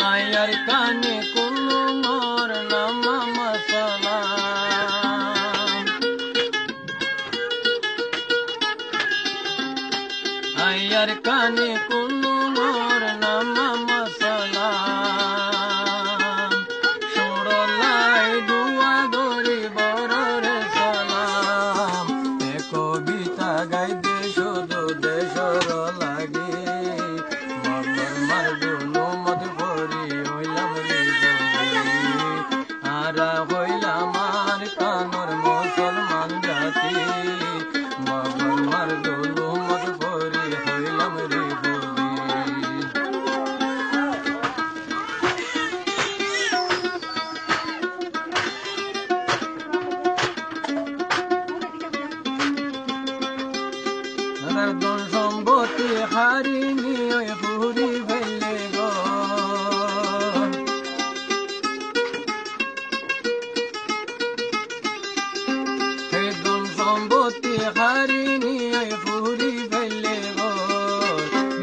আয়ার কানে কোনো মোর নাম মশলা আয়ার কানে কোনো মোর নাম মশলা সুরলাই দুয়া দরি বড়র সালাম এ কবিতা গাই দে শুধু দেশর লাগি মগর মারগুলো মদ ভরি হইলাম রে আরা হইলাম আর কানর মুসলমান জাতি মগর মারগুলো মদ ভরি হইলাম রে ধন সম্পত্তি হারিনি ওই পুরি ফেলে গো হে ধন সম্পত্তি হারিনি ওই পুরি ফেলে গো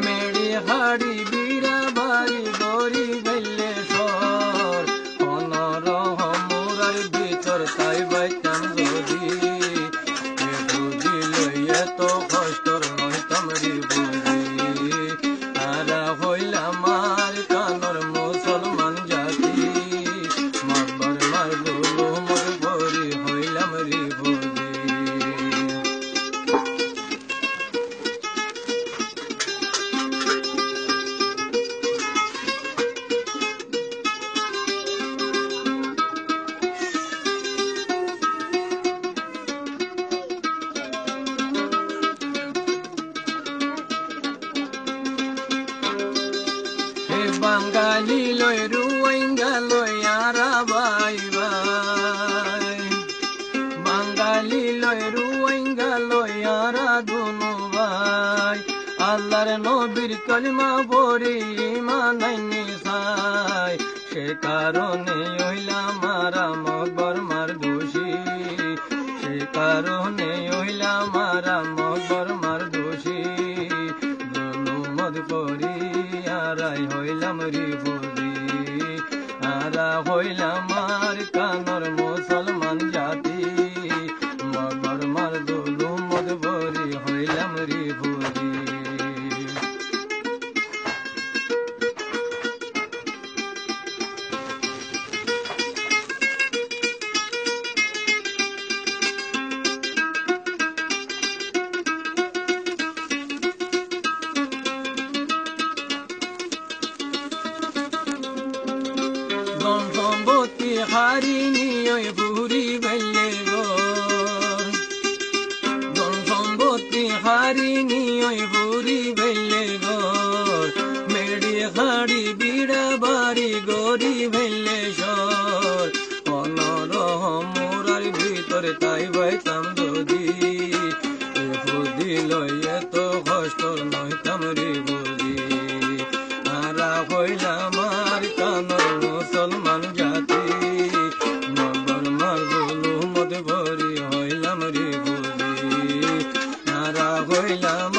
মেড়ি হাড়ি বিড়া বাড়ি গড়ি ফেলে সর অনরহ মুরার ভিতর তাই বাইতাম যদি এত কষ্টর নইতাম রে বুঝি আরা হইলাম আর কানর মুসলমান জাতি মগর মারগুলো মর ভরি হইলাম রে বুঝি বাঙালি লয় রুইঙ্গা লয় আরা বাই বাই বাঙালি লয় রুইঙ্গা লয় আরা দুনু ভাই আল্লাহর নবীর কলিমা পড়ি ঈমান আইনি সাই সে কারণে হইলাম মারা মগর মার দোষী সে কারণে হইলাম মারা মগর মার দোষী জুলুমত করি আরাই হইলাম রে বুঝি আরা হইলাম আর কানর মুসলমান জাতি মগর মার জুলুমত ভরি হইলাম রে বুঝি ধন সম্পত্তি হারিনি ওই পুরি ফেলে গো ধন সম্পত্তি হারিনি ওই পুরি ফেলে গো মেড়ি হাড়ি বিড়া বাড়ি গড়ি ফেলে সর অনরহ মোরার ভিতরে তাই বাইতাম যদি বুদ্ধি লই এত কষ্ট নইতাম রে বুঝি আরা হইলাম আর কানর মুসলমান জাতি মগর মারগুলো মদ ভরি হইলাম রে বুঝি আরা হইলাম